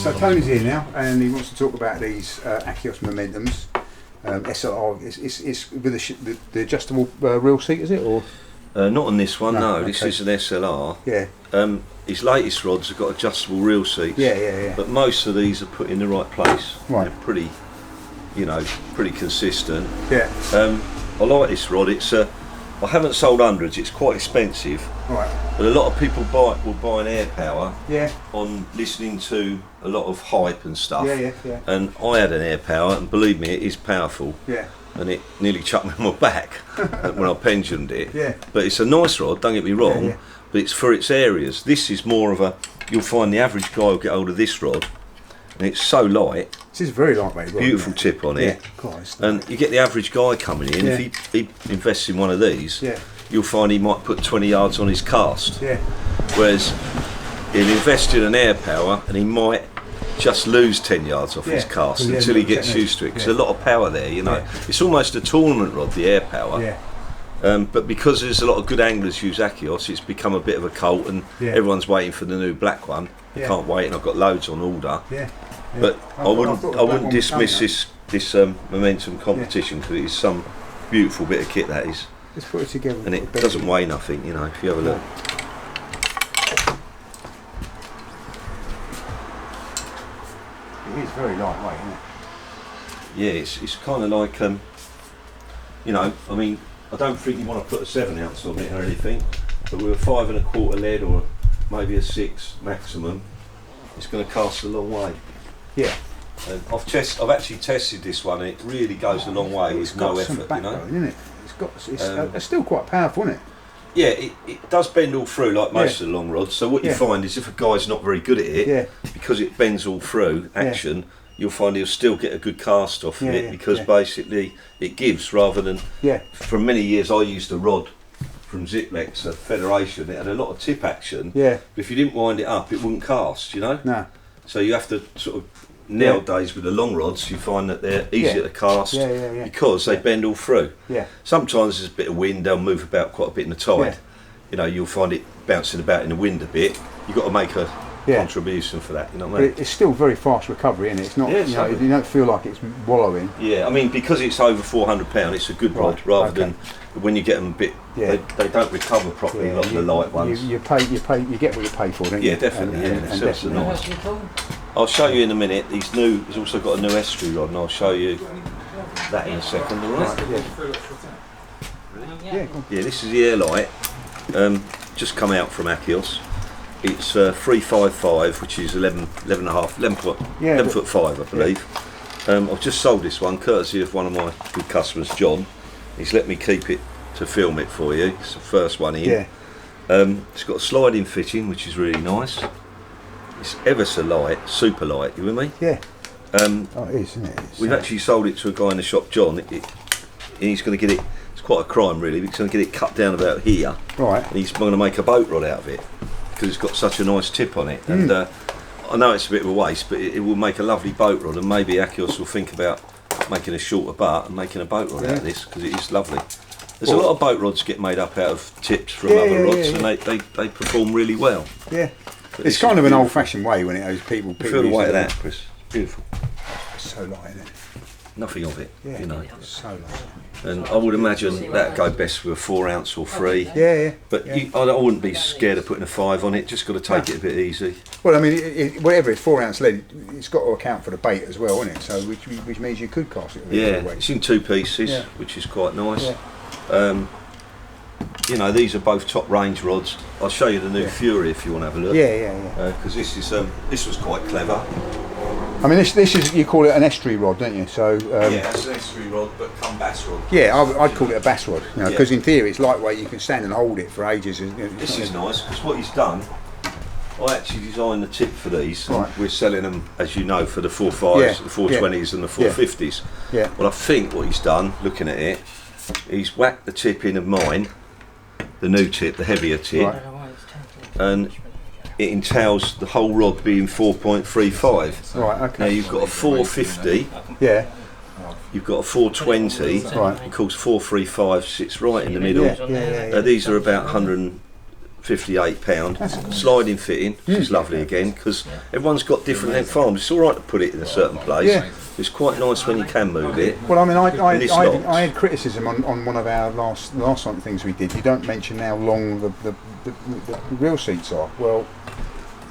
So Tony's here now, and he wants to talk about these Akios Momentums. SLR. It's with the adjustable reel seat, is it? Or not on this one. No, okay. This is an SLR. Yeah. His latest rods have got adjustable reel seats. Yeah. But most of these are put in the right place. Right. They're pretty, pretty consistent. Yeah. I like this rod. I haven't sold hundreds. It's quite expensive. Right. But a lot of people will buy an air power. Yeah. On listening to a lot of hype and stuff. Yeah. And I had an air power, and believe me, it is powerful. Yeah. And it nearly chucked me on my back when I pensioned it. Yeah. But it's a nice rod, don't get me wrong, Yeah. but it's for its areas. This is more of you'll find the average guy will get hold of this rod, and it's so light. This is very lightweight rod. Beautiful tip on it. Yeah. Christ. And you get the average guy coming in, Yeah. if he invests in one of these, Yeah. you'll find he might put 20 yards on his cast. Yeah. Whereas he'll invest in an air power and he might just lose 10 yards off his cast until he gets used to it, because there's a lot of power there, It's almost a tournament rod, the air power. Yeah. But because there's a lot of good anglers use Akios, it's become a bit of a cult, and everyone's waiting for the new black one. I can't wait, and I've got loads on order. Yeah. But I wouldn't dismiss this momentum competition, because it is some beautiful bit of kit, that is. Let's put it together. And it doesn't weigh nothing, if you have a look. It is very lightweight, isn't it? Yeah, it's kind of like, I mean, I don't think you want to put a 7 ounce on it or anything, but with a 5 1/4 lead or maybe a 6 maximum, it's going to cast a long way. Yeah. And I've actually tested this one, and it really goes a long way with no effort, backbone, isn't it? It's still quite powerful, isn't it? Yeah, it does bend all through like most of the long rods. So what you find is, if a guy's not very good at it, because it bends all through action, you'll find he'll still get a good cast off of it, because basically it gives rather than. For many years I used a rod from Ziplex, a Federation. It had a lot of tip action. Yeah. But if you didn't wind it up, it wouldn't cast. No. So you have to sort of. Nowadays with the long rods, you find that they're easier to cast because they bend all through. Yeah. Sometimes there's a bit of wind, they'll move about quite a bit in the tide. You'll find it bouncing about in the wind a bit. You've got to make a contribution for that, you know what I mean? But it's still very fast recovery, isn't it? It's not, you don't feel like it's wallowing. Yeah, I mean, because it's over £400, it's a good rod, rather than when you get them a bit, they don't recover properly like the light ones. You get what you pay for, don't you? Yeah, definitely. And definitely. I'll show you in a minute. He's also got a new estuary rod, and I'll show you that in a second. All right? Yeah, this is the Air-Lyte. Just come out from Akios. It's 355, which is 11 foot 5, I believe. I've just sold this one courtesy of one of my good customers, John. He's let me keep it to film it for you. It's the first one in. It's got a sliding fitting, which is really nice. It's ever so light, super light. You with me? Yeah. It is, isn't it? We've actually sold it to a guy in the shop, John. He's going to get it. It's quite a crime, really. He's going to get it cut down about here. Right. And he's going to make a boat rod out of it, because it's got such a nice tip on it. And I know it's a bit of a waste, but it will make a lovely boat rod. And maybe Akios will think about making a shorter butt and making a boat rod out of this, because it is lovely. There's a lot of boat rods get made up out of tips from other rods, and they perform really well. Yeah. It's kind of an old-fashioned way when it goes people feel the weight of that, Chris. Beautiful. It's so light, isn't it? Nothing of it, It's so light. And I would imagine that'd go best with a 4 ounce or 3. Yeah. But I wouldn't be scared of putting a 5 on it. Just got to take it a bit easy. Well, I mean, whatever it's 4 ounce lead, it's got to account for the bait as well, isn't it? So which means you could cast it. It's in 2 pieces, which is quite nice. These are both top range rods. I'll show you the new Fury if you want to have a look. Because this was quite clever. I mean, this is, you call it an estuary rod, don't you? So it's an estuary rod, but come bass rod. Yeah, I'd call it a bass rod. Because in theory it's lightweight. You can stand and hold it for ages. This is nice, because what he's done, I actually designed the tip for these. Right. We're selling them, as you know, for the 4.5s, the 420s, and the 450s. Yeah. Well, I think what he's done, looking at it, he's whacked the tip in of mine, the new tip, the heavier tip, and it entails the whole rod being 4.35. Right, okay. Now you've got a 450, you've got a 420, right. Of course 435 sits right in the middle. These These are about 100 £58. Sliding fitting, which is lovely again, because everyone's got different length arms. It's all right to put it in a certain place. Yeah. It's quite nice when you can move it. Well, I mean, I had criticism on one of our last things we did. You don't mention how long the reel seats are. Well,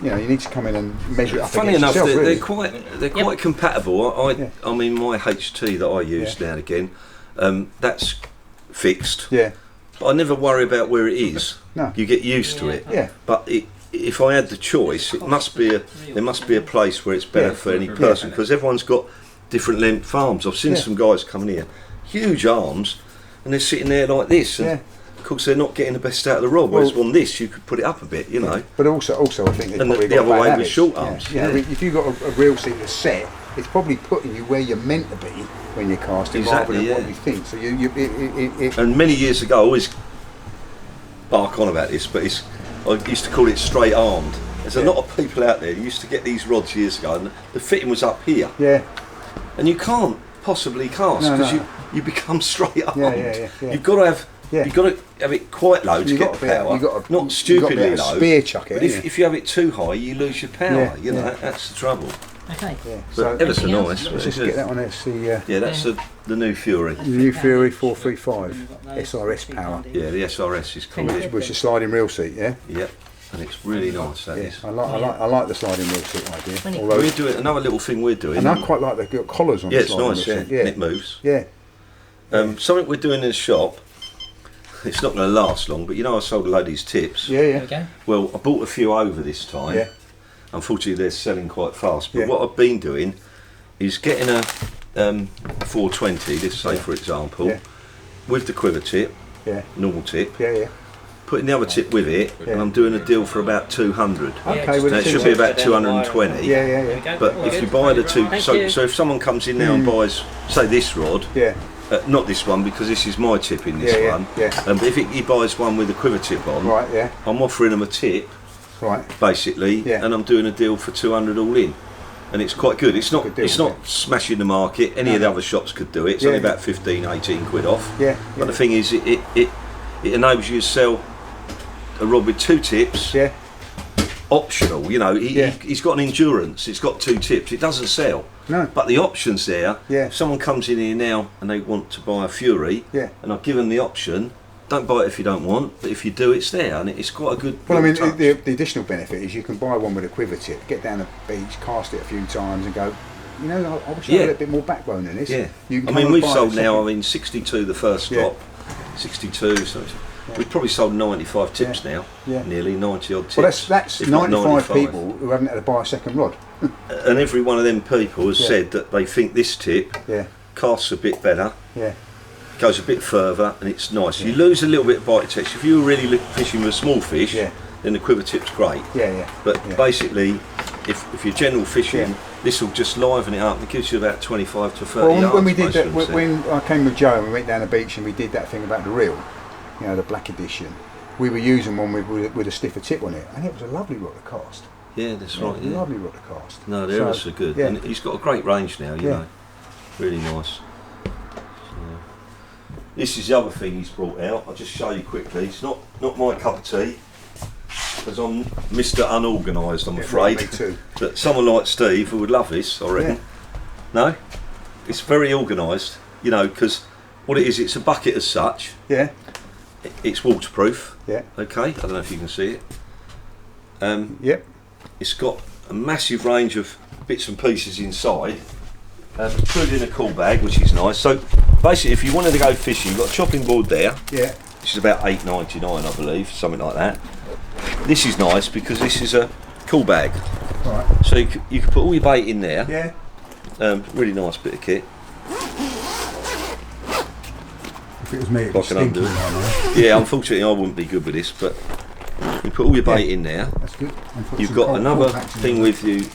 you know, you need to come in and measure it up. Funny enough, yourself, they're really. quite compatible. I mean, my HT that I use now and again, that's fixed. Yeah. But I never worry about where it is. No. You get used to it. Yeah. But if I had the choice, there must be a place where it's better for any person, because everyone's got different length arms. I've seen some guys coming here, huge arms, and they're sitting there like this. And of course, they're not getting the best out of the rod. Whereas on this, you could put it up a bit, you know. But also, I think they probably the got other way bad with habits. short arms. Yeah. If you've got a reel seat that's set, it's probably putting you where you're meant to be when you're casting, rather than what you think. So And many years ago, I always bark on about this, but I used to call it straight armed. There's a lot of people out there who used to get these rods years ago, and the fitting was up here. Yeah. And you can't possibly cast because you become straight armed. Yeah. You've got to have. You've got to have it quite low to get the power, not stupidly low. Spear chuck it. But if you have it too high, you lose your power. You know, that's the trouble. Okay. Yeah. But ever so nice. Let's just get that one. Let's see. Yeah, that's the new Fury. The new Fury 435 SRS power. Yeah, the SRS is called. Which is sliding reel seat. Yeah. Yep. And it's really nice. That is. I like the sliding wheel seat idea. Although we're doing another little thing we're doing. And I quite like the collars on. Yeah, the it's sliding nice. wheel seat. And it moves. Yeah. Something we're doing in the shop. It's not going to last long, but you know I sold a load of these tips. Yeah. Okay. Well, I bought a few over this time. Yeah. Unfortunately, they're selling quite fast. But what I've been doing is getting a 420, let's say for example, with the quiver tip, normal tip. Yeah. Putting the other tip with it, and I'm doing a deal for about 200. Okay. Now, it should be about 220. Yeah. But if you buy the two, so if someone comes in now and buys, say this rod, not this one because this is my tip in this one. But if he buys one with a quiver tip on, I'm offering them a tip, basically, and I'm doing a deal for 200 all in, and it's quite good. It's not smashing the market. Any of the other shops could do it. It's only about 15, 18 quid off. But the thing is, it enables you to sell a rod with two tips. Optional, you know. He's got an endurance. It's got two tips. It doesn't sell. No. But the option's there. If someone comes in here now and they want to buy a Fury, and I've given the option, don't buy it if you don't want, but if you do, it's there, and it's quite a good. Well, I mean, the additional benefit is you can buy one with a quiver tip, get down the beach, cast it a few times, and go, you know, I wish I had a bit more backbone in this. I mean, we've sold now. I mean, 62 the first stop, 62. So we've probably sold 95 tips now, nearly 90 odd tips. Well, that's 95 people who haven't had to buy a second rod. And every one of them people has said that they think this tip casts a bit better, goes a bit further, and it's nice. You lose a little bit of bite texture. If you were really fishing with small fish, then the quiver tip's great. But basically, if you're general fishing, this will just liven it up. It gives you about 25 to 30 yards. When we did that, when I came with Joe and we went down the beach and we did that thing about the reel, you know, the black edition, we were using one with a stiffer tip on it, and it was a lovely rod to cast. Yeah, that's right. Yeah. Lovely rod to cast. No, they're so good. And he's got a great range now, you know. Really nice. So, this is the other thing he's brought out. I'll just show you quickly. It's not my cup of tea, because I'm Mr. Unorganised, I'm afraid. Me too. But someone like Steve who would love this, I reckon. No? It's very organised, you know, because what it is, it's a bucket as such. It's waterproof. Okay, I don't know if you can see it. It's got a massive range of bits and pieces inside, including a cool bag, which is nice. So basically, if you wanted to go fishing, you've got a chopping board there, which is about $8.99, I believe, something like that. This is nice because this is a cool bag, so you can put all your bait in there. Really nice bit of kit. If it was me, it'd be stinking right now. Yeah, unfortunately I wouldn't be good with this, but you put all your bait in there. That's good. You've got another thing with you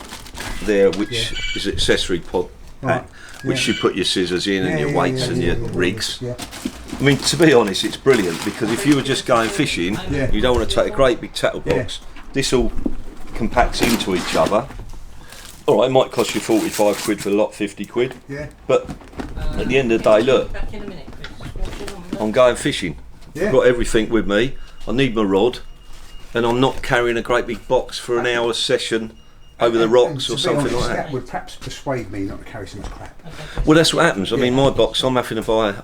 there, which is an accessory pod pack, which you put your scissors in and your weights and your rigs. I mean, to be honest, it's brilliant, because if you were just going fishing, you don't want to take a great big tackle box. This all compacts into each other. All right, it might cost you 45 quid for a lot, 50 quid. But at the end of the day, look, I'm going fishing. I've got everything with me. I need my rod. and I'm not carrying a great big box for an hour session over the rocks or something like that. That would perhaps persuade me not to carry so much crap. Well, that's what happens. I mean, my box, I'm having to buy.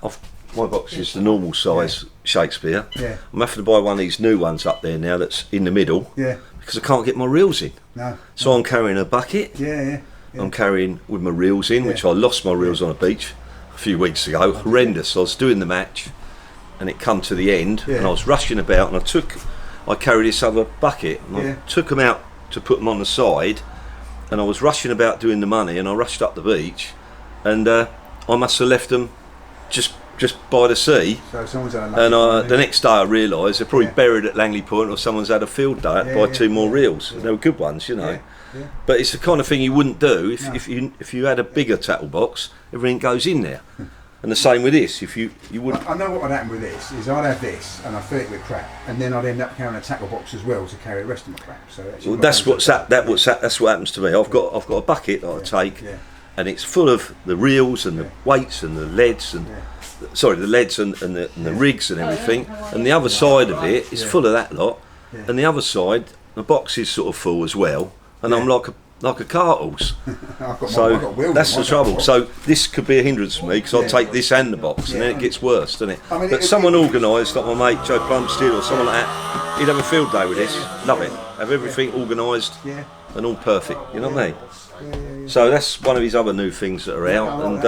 My box is the normal size Shakespeare. Yeah. I'm having to buy one of these new ones up there now that's in the middle. Yeah. Because I can't get my reels in. No. So I'm carrying a bucket. Yeah. I'm carrying with my reels in, which I lost my reels on a beach a few weeks ago. Horrendous. I was doing the match, and it come to the end, and I was rushing about, and I carried this other bucket, and I took them out to put them on the side, and I was rushing about doing the money, and I rushed up the beach, and I must have left them just by the sea. So someone's had a and the next day I realised they're probably buried at Langley Point, or someone's had a field day by two more reels. They were good ones, you know. But it's the kind of thing you wouldn't do if you had a bigger tackle box. Everything goes in there. And the same with this. If you would, I know what would happen with this is I'd have this and I'd fill it with crap, and then I'd end up carrying a tackle box as well to carry the rest of my crap. So that's what happens to me. I've got a bucket that I take, and it's full of the reels and the weights and the leads and the leads and the rigs and everything. And the other side of it is full of that lot, and the other side the box is sort of full as well. And I'm like a cart horse. So that's the trouble. So this could be a hindrance for me because I'll take this and the box, and then it gets worse, doesn't it? I mean, but someone organised, like my mate Joe Plumstead or someone like that, he'd have a field day with this. Love it. Have everything organised and all perfect. You know what I mean? So that's one of his other new things that are out, and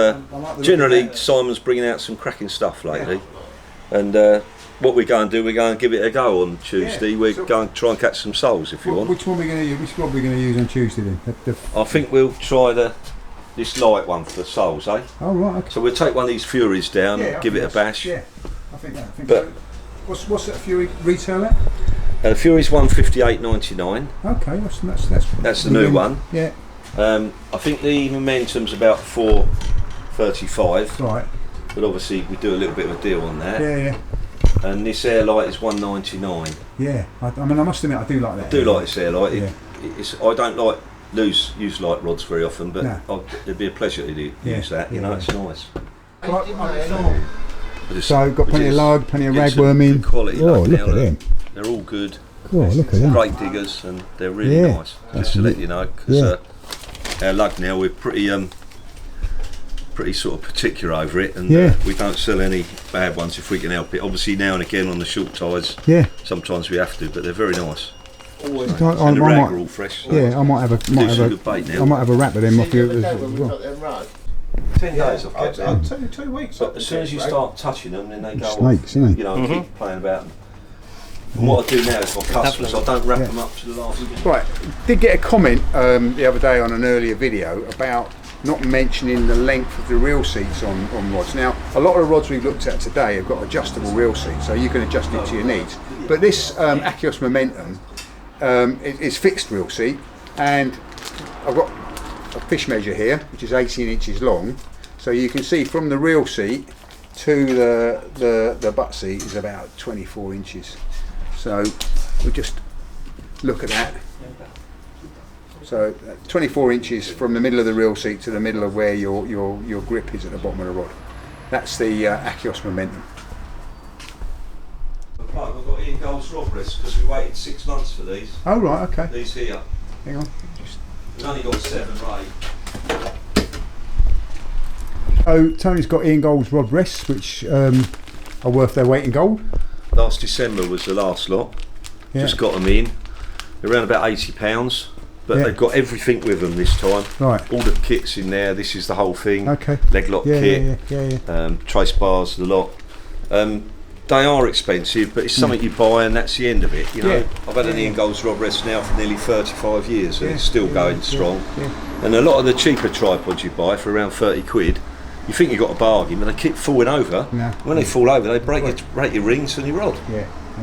generally Simon's bringing out some cracking stuff lately, and. What we're going to do, we're going to give it a go on Tuesday. We're going to try and catch some soles if you want. Which one are we going to use? Which rod are we going to use on Tuesday then? I think we'll try this light one for the soles, eh? Oh right. Okay. So we'll take one of these Furies down and give it a bash. Yeah, I think so. What's that Fury retail at? The Fury's 158.99. Okay, that's the new one. Yeah. I think the Momentum's about 435. Right. But obviously we do a little bit of a deal on that. Yeah. And this Air-Lyte is 199. Yeah, I mean, I must admit, I do like that. I do like this Air-Lyte. I don't like use light rods very often, but it'd be a pleasure to use that. You know, it's nice. So got plenty of lug, plenty of ragworm in. Quality lug look at them. They're all good. Oh, look at them. Great diggers, and they're really nice. Just to let you know, because our lug now, we're pretty sort of particular over it, and we don't sell any bad ones if we can help it. Obviously now and again on the short tides, sometimes we have to, but they're very nice. And the rag are all fresh. So I might have a wrap of them off you as well. 10 days I've kept them. 2 weeks. But as soon as you start touching them, then they go snakes, off. You know, keep playing about them. And what I do now is my customers, I don't wrap them up to the last minute. Right, did get a comment the other day on an earlier video about not mentioning the length of the reel seats on rods. Now, a lot of the rods we've looked at today have got adjustable reel seats, so you can adjust it to your needs. But this Akios Momentum is fixed reel seat, and I've got a fish measure here, which is 18 inches long. So you can see from the reel seat to the butt seat is about 24 inches. So we'll just look at that. So 24 inches from the middle of the reel seat to the middle of where your grip is at the bottom of the rod. That's the Akios Momentum. I've got Ian Gold's rod rest because we waited 6 months for these. Oh right, okay. These here. Hang on. We've only got 7 or 8. So Tony's got Ian Gold's rod rests, which are worth their weight in gold. Last December was the last lot. Just got them in. They're around about £80. But they've got everything with them this time. Right. All the kits in there. This is the whole thing. Okay. Leg lock kit. Trace bars, the lot. They are expensive, but it's something you buy, and that's the end of it. You know. I've had an Ian Gold's rod rest now for nearly 35 years, and it's still going strong. And a lot of the cheaper tripods you buy for around 30 quid, you think you've got a bargain, but they keep falling over. When they fall over, they break your rings and your rod.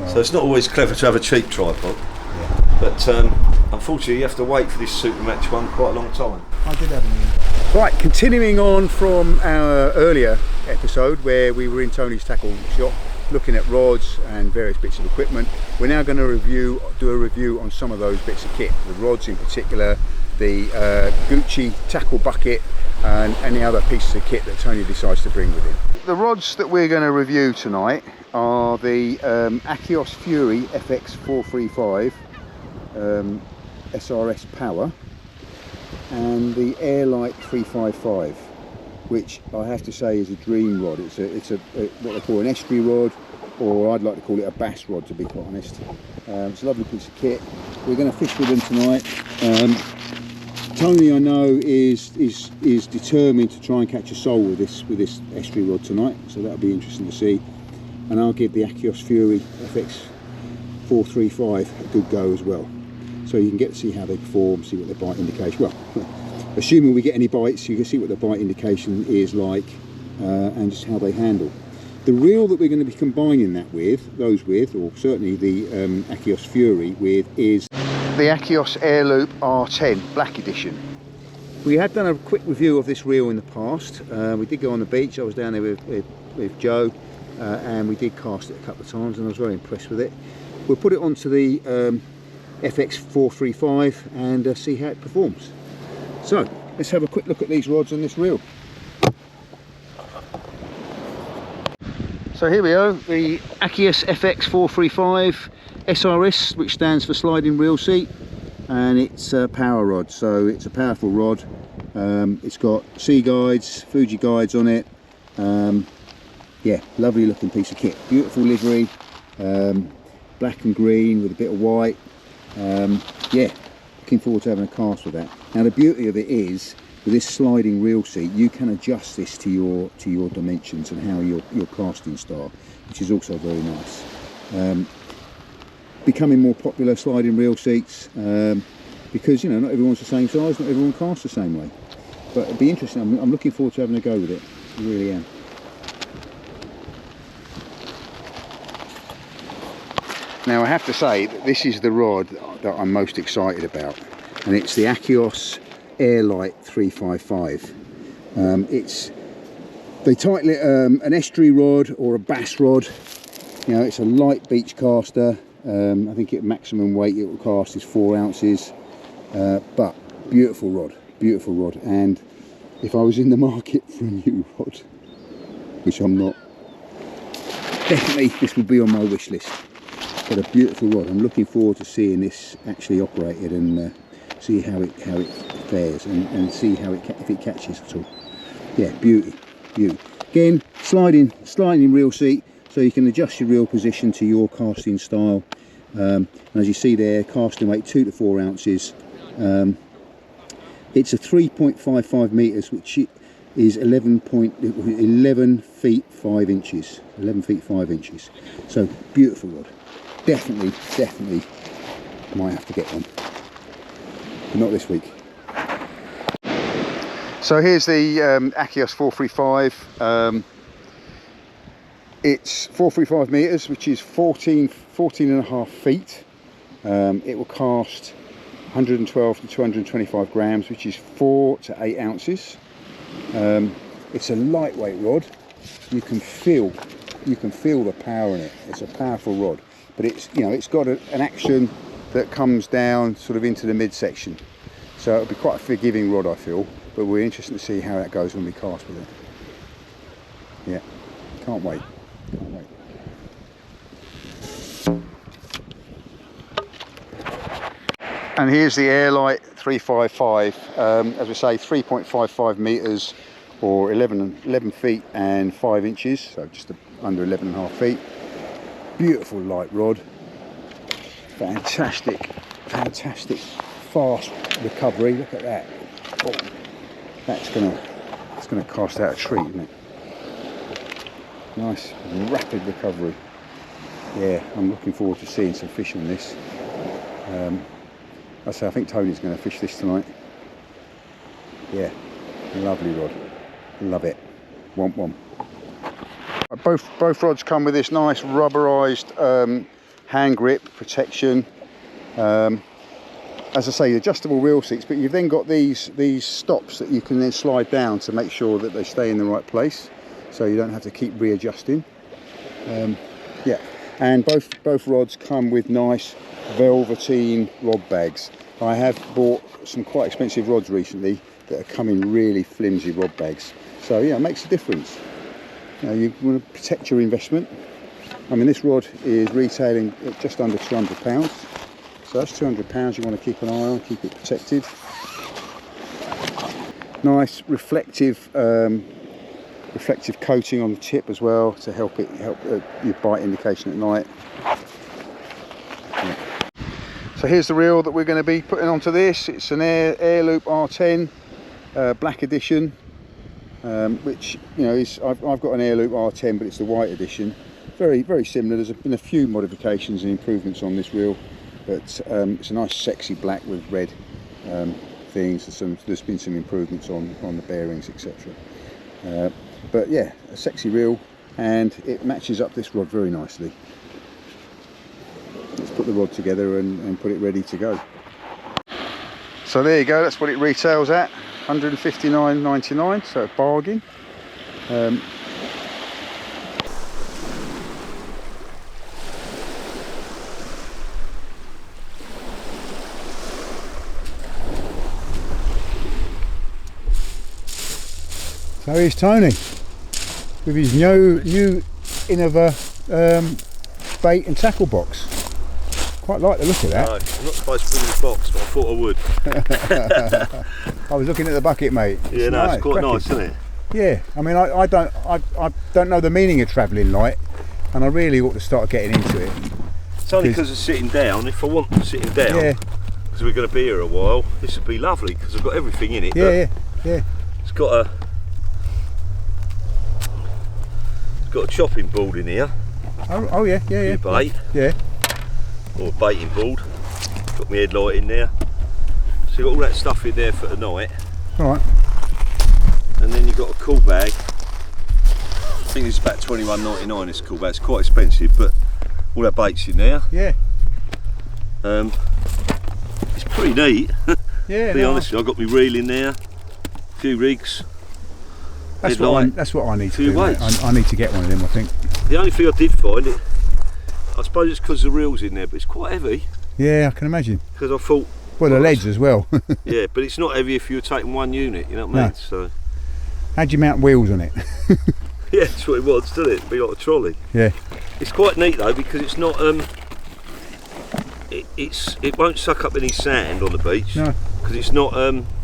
So it's not always clever to have a cheap tripod. But unfortunately, you have to wait for this super match one quite a long time. I did have an Right, continuing on from our earlier episode where we were in Tony's tackle shop looking at rods and various bits of equipment, we're now going to do a review on some of those bits of kit, the rods in particular, the Gucci tackle bucket, and any other pieces of kit that Tony decides to bring with him. The rods that we're going to review tonight are the Akios Fury FX435 SRS power and the Air-Lyte 355, which I have to say is a dream rod. It's a what they call an estuary rod, or I'd like to call it a bass rod, to be quite honest. It's a lovely piece of kit. We're going to fish with them tonight. Tony, I know, is determined to try and catch a sole with this estuary rod tonight, so that'll be interesting to see. And I'll give the Akios Fury FX435 a good go as well, so you can get to see how they perform, see what their bite indication. Well, assuming we get any bites, you can see what the bite indication is like, and just how they handle. The reel that we're going to be combining that with, or certainly the Akios Fury with, is the Akios Airloop R10 Black Edition. We had done a quick review of this reel in the past. We did go on the beach. I was down there with Joe, and we did cast it a couple of times, and I was very impressed with it. We'll put it onto the FX435 and see how it performs. So let's have a quick look at these rods on this reel. So here we are, the Akios FX435 SRS, which stands for sliding reel seat, and it's a power rod, so it's a powerful rod. It's got sea guides, Fuji guides on it. Yeah, lovely looking piece of kit, beautiful livery, black and green with a bit of white. Yeah, looking forward to having a cast with that. Now the beauty of it is, with this sliding reel seat, you can adjust this to your dimensions and how your casting style, which is also very nice. Becoming more popular, sliding reel seats, because you know, not everyone's the same size, not everyone casts the same way. But it'd be interesting. I'm looking forward to having a go with it. I really am. Now I have to say that this is the rod that I'm most excited about, and it's the Akios Air-Lyte 355. They title it an estuary rod or a bass rod. You know, it's a light beach caster. I think at maximum weight it will cast is 4 ounces, but beautiful rod, and if I was in the market for a new rod, which I'm not, definitely this would be on my wish list. But a beautiful rod. I'm looking forward to seeing this actually operated and see how it fares and see how if it catches at all. Yeah, beauty. Again, sliding reel seat, so you can adjust your reel position to your casting style. And as you see there, casting weight 2 to 4 ounces. It's a 3.55 meters, which is 11 feet 5 inches. 11 feet 5 inches. So beautiful rod. Definitely might have to get one, but not this week. So here's the Akios 435. It's 435 meters, which is 14 and a half feet. It will cast 112 to 225 grams, which is 4 to 8 ounces. It's a lightweight rod. You can feel the power in it. It's a powerful rod, but it's, you know, it's got an action that comes down sort of into the midsection, so it'll be quite a forgiving rod, I feel. But we're interested to see how that goes when we cast with it. Yeah, can't wait. And here's the Air-Lyte 355. As we say, 3.55 meters, or 11 feet and 5 inches, so just under 11 and a half feet. Beautiful light rod. Fantastic fast recovery. Look at that. Oh, that's gonna cast out a treat, isn't it? Nice rapid recovery. Yeah, I'm looking forward to seeing some fish on this. I think Tony's going to fish this tonight. Yeah, lovely rod. Love it. Want one. Both rods come with this nice rubberized hand grip protection. As I say, adjustable reel seats, but you've then got these stops that you can then slide down to make sure that they stay in the right place, so you don't have to keep readjusting. Yeah, and both rods come with nice velveteen rod bags. I have bought some quite expensive rods recently that are come in really flimsy rod bags, so yeah, it makes a difference. You know, you want to protect your investment, I mean, this rod is retailing at just under £200. So that's £200 you want to keep an eye on, keep it protected. Nice reflective coating on the tip as well to help your bite indication at night. Yeah. So here's the reel that we're going to be putting onto this. It's an Airloop R10 black edition, which, you know, is I've got an Airloop R10, but it's the white edition. Very, very similar. There's been a few modifications and improvements on this reel, but it's a nice sexy black with red things. There's been some improvements on the bearings, etc. But yeah, a sexy reel, and it matches up this rod very nicely. Let's put the rod together and put it ready to go. So there you go, that's what it retails at, £159.99, so a bargain. So here's Tony with his new Innova bait and tackle box. Quite like the look of that. No, I'm not supposed to bring the box, but I thought I would. I was looking at the bucket, mate. Yeah, no, it's quite nice, isn't it? Yeah, I mean, I don't know the meaning of travelling light, and I really ought to start getting into it. It's only because of sitting down. If I want sitting down, yeah, because we're going to be here a while, this would be lovely because I've got everything in it. Yeah. It's got a chopping board in here. Oh yeah. Your bait. Yeah. Or a baiting board. Got my headlight in there. So you've got all that stuff in there for the night. Alright. And then you've got a cool bag. I think it's about £21.99 this cool bag. It's quite expensive, but all that bait's in there. Yeah. It's pretty neat. Yeah. To be honest, I've got my reel in there, a few rigs. That's what I need to do. I need to get one of them, I think. The only thing I did find it, I suppose it's because the reel's in there, but it's quite heavy. Yeah, I can imagine. Because I thought, well, the leads as well. yeah, but it's not heavy if you're taking one unit, you know what I mean? No. So how'd you mount wheels on it? yeah, that's what it was, didn't it? It'd be like a trolley. Yeah. It's quite neat though, because it's not it won't suck up any sand on the beach. No. Because it's not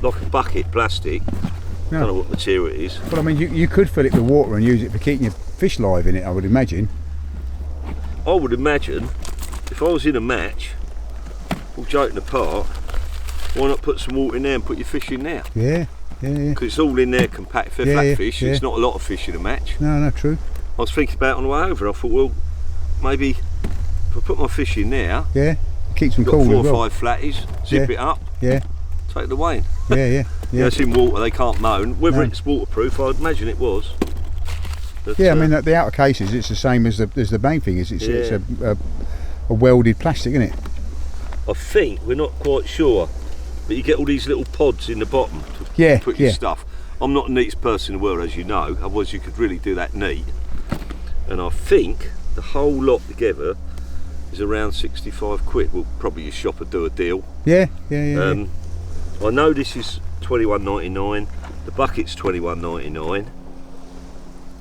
like a bucket plastic. No. I don't know what material it is. Well, I mean, you could fill it with water and use it for keeping your fish live in it, I would imagine. I would imagine if I was in a match, all joking apart, why not put some water in there and put your fish in there? Yeah. Because it's all in there compact for flat fish. Yeah. It's not a lot of fish in a match. No, true. I was thinking about it on the way over. I thought, well, maybe if I put my fish in there, Yeah, it keeps them got cool 4 as well. or 5 flatties, zip it up, Yeah. take it away. Yeah. Yeah, it's in water, they can't moan. Whether it's waterproof, I'd imagine it was. But, Yeah, I mean, the outer cases, it's the same as the main thing is. It's a welded plastic, isn't it? I think, we're not quite sure, but you get all these little pods in the bottom to put your stuff. I'm not the neatest person in the world, as you know, otherwise you could really do that neat. And I think the whole lot together is around 65 quid. Well, probably your shop would do a deal. Yeah. I know this is £21.99, the bucket's £21.99,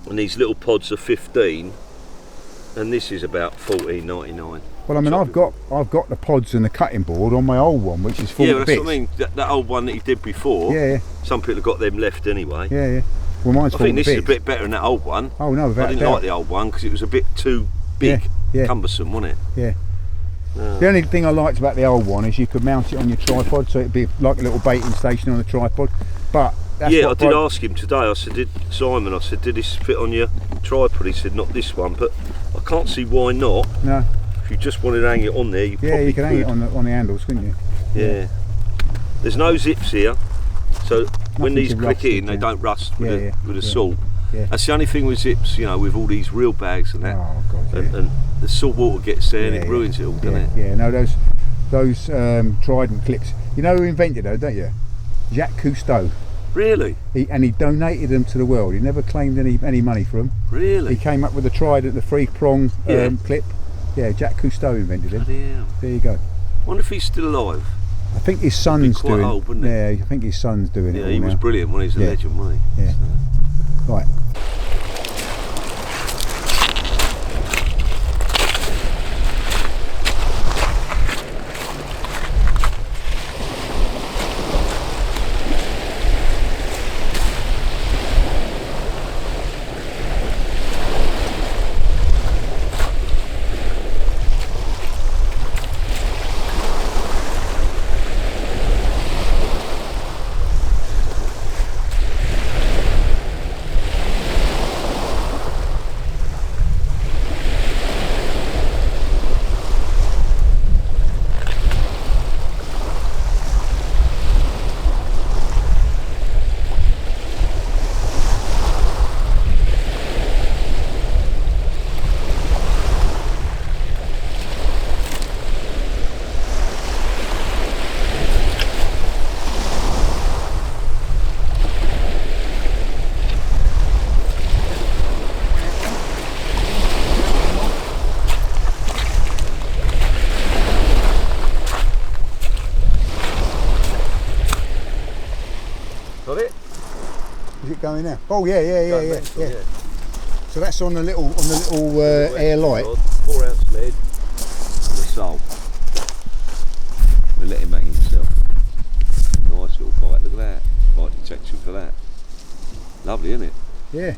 and these little pods are 15, and this is about £14.99. Well, I mean, I've got the pods and the cutting board on my old one, which is full yeah, of that's bits. what I mean. That old one that you did before. Yeah. Some people have got them left anyway. Yeah. Well, mine's I full think of this bits. is a bit better than that old one. Oh no, without I didn't doubt. like the old one because it was a bit too big, cumbersome, wasn't it? Yeah. The only thing I liked about the old one is you could mount it on your tripod, so it'd be like a little baiting station on the tripod. But that's I did ask him today. I said, did this fit on your tripod? He said, not this one, but I can't see why not. No. If you just wanted to hang it on there, you probably you could hang it on the handles, couldn't you? Yeah. There's no zips here, so when these to click rust in, it, they yeah. don't rust with a salt. Yeah. That's the only thing with zips, you know, with all these reel bags and that. Oh God, and the salt water gets there and it ruins it all, doesn't it? Yeah, no, those Trident clips. You know who invented those, don't you? Jacques Cousteau. Really? He donated them to the world. He never claimed any money for them. Really? He came up with the Trident, the 3-prong clip. Yeah, Jacques Cousteau invented it. Yeah. There you go. I wonder if he's still alive. I think his son's quite doing. old, wouldn't he? Yeah, I think his son's doing it. Yeah, all he was now. brilliant when he was a legend, wasn't he? Yeah. Right. going now? Oh yeah. So that's on the little Air-Lyte. 4 ounce lead, and a sole. We'll let him hang himself. Nice little bite, look at that. Bite detection for that. Lovely, isn't it? Yeah.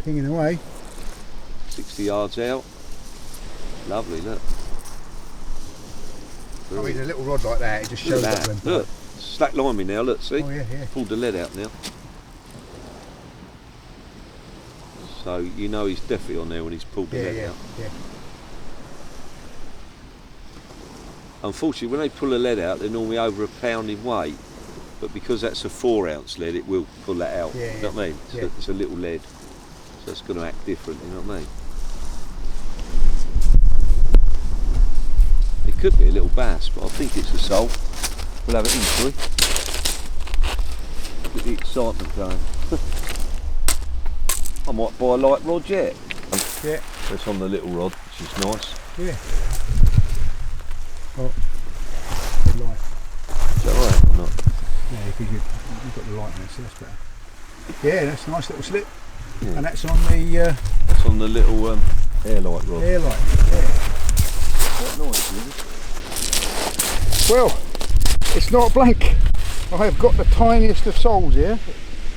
Pinging away. 60 yards out. Lovely, look. I mean, a little rod like that, it just shows up them. Look, slack line me now, look, see? Oh yeah. Pulled the lead out now. So you know he's definitely on there when he's pulled the lead out. Yeah. Unfortunately, when they pull a lead out, they're normally over a pound in weight. But because that's a 4 ounce lead, it will pull that out. You know what I mean? So it's a little lead. So it's going to act different, you know what I mean? It could be a little bass, but I think it's a sole. We'll have it in, shall we? Look at the excitement going. I might buy a light rod yet. Yeah. It's on the little rod, which is nice. Yeah. Oh, the light. Is that right or not? Yeah, because you've got the light on it, so that's better. Yeah, that's a nice little slip. Yeah. And that's on the... That's on the little Air-Lyte rod. Air-Lyte, yeah. Quite nice, really. Well, it's not blank. I have got the tiniest of soles here.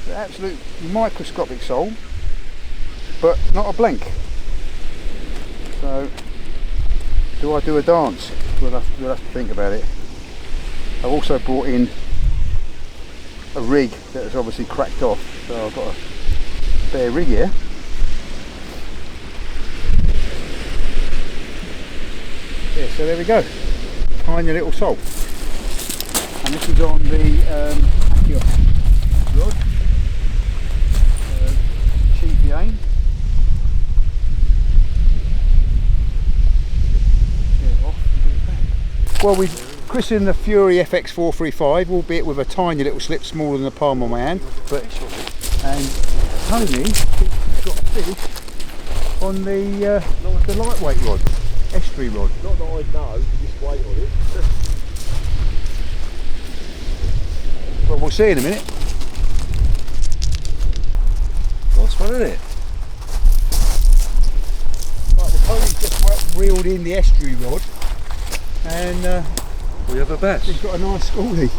The absolute microscopic sole, but not a blank. So, do I do a dance? We'll have to think about it. I've also brought in a rig that has obviously cracked off, so I've got a spare rig here. Yeah, so there we go. Tiny little sole. And this is on the Akios rod. Cheapy aim. Well, we've christened the Fury FX435, albeit with a tiny little slip smaller than the palm on my hand. And Tony got a fish on the lightweight rod, estuary rod. Not that I know, you just wait on it. Well, we'll see in a minute. Nice one, isn't it? Right, the Tony's just reeled in the estuary rod, and we have a bass. he's got a nice schoolie.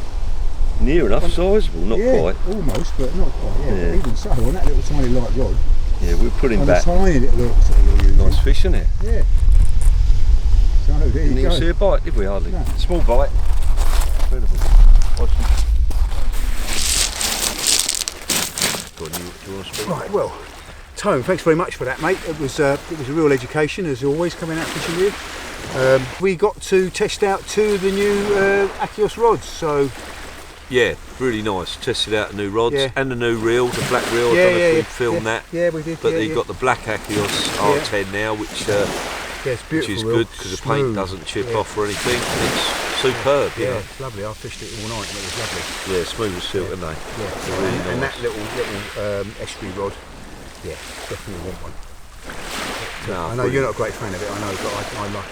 Near enough sizable, not quite. Almost, but not quite. Yeah. But even so, on that little tiny light rod. Yeah, we'll put him on back. A tiny little rod that you're using. Nice fish, isn't it? Yeah. So there Didn't you go. even see a bite, did we? Hardly. No. Small bite. Incredible. Do you want to speak? Right. Well, Tone, thanks very much for that, mate. It was a real education, as always, coming out fishing with you. We got to test out 2 of the new Akios rods, so yeah, really nice. Tested out the new rods and the new reel, the black reel. I don't know if we filmed that. Yeah, we did. But you've got the black Akios R10 now, which is good because the paint doesn't chip off or anything. It's superb. Yeah, it's lovely. I fished it all night and it was lovely. Yeah, smooth as silk, isn't they? Yeah, really nice. And that little estuary rod, yeah, definitely want one. No, I know you're not a great fan of it, I know, but I like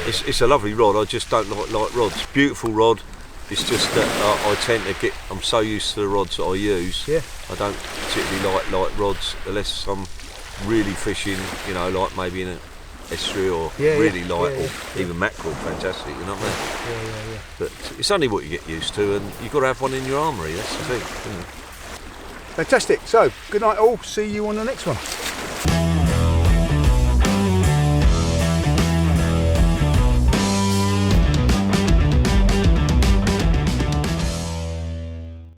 it. It's a lovely rod. I just don't like light rods. Beautiful rod. It's just that I tend to get. I'm so used to the rods that I use. Yeah. I don't particularly like light rods unless I'm really fishing. You know, like maybe in an estuary or really light or even mackerel. Fantastic. You know what I mean? Yeah. But it's only what you get used to, and you've got to have one in your armoury. That's the thing. Fantastic. So, good night all. See you on the next one.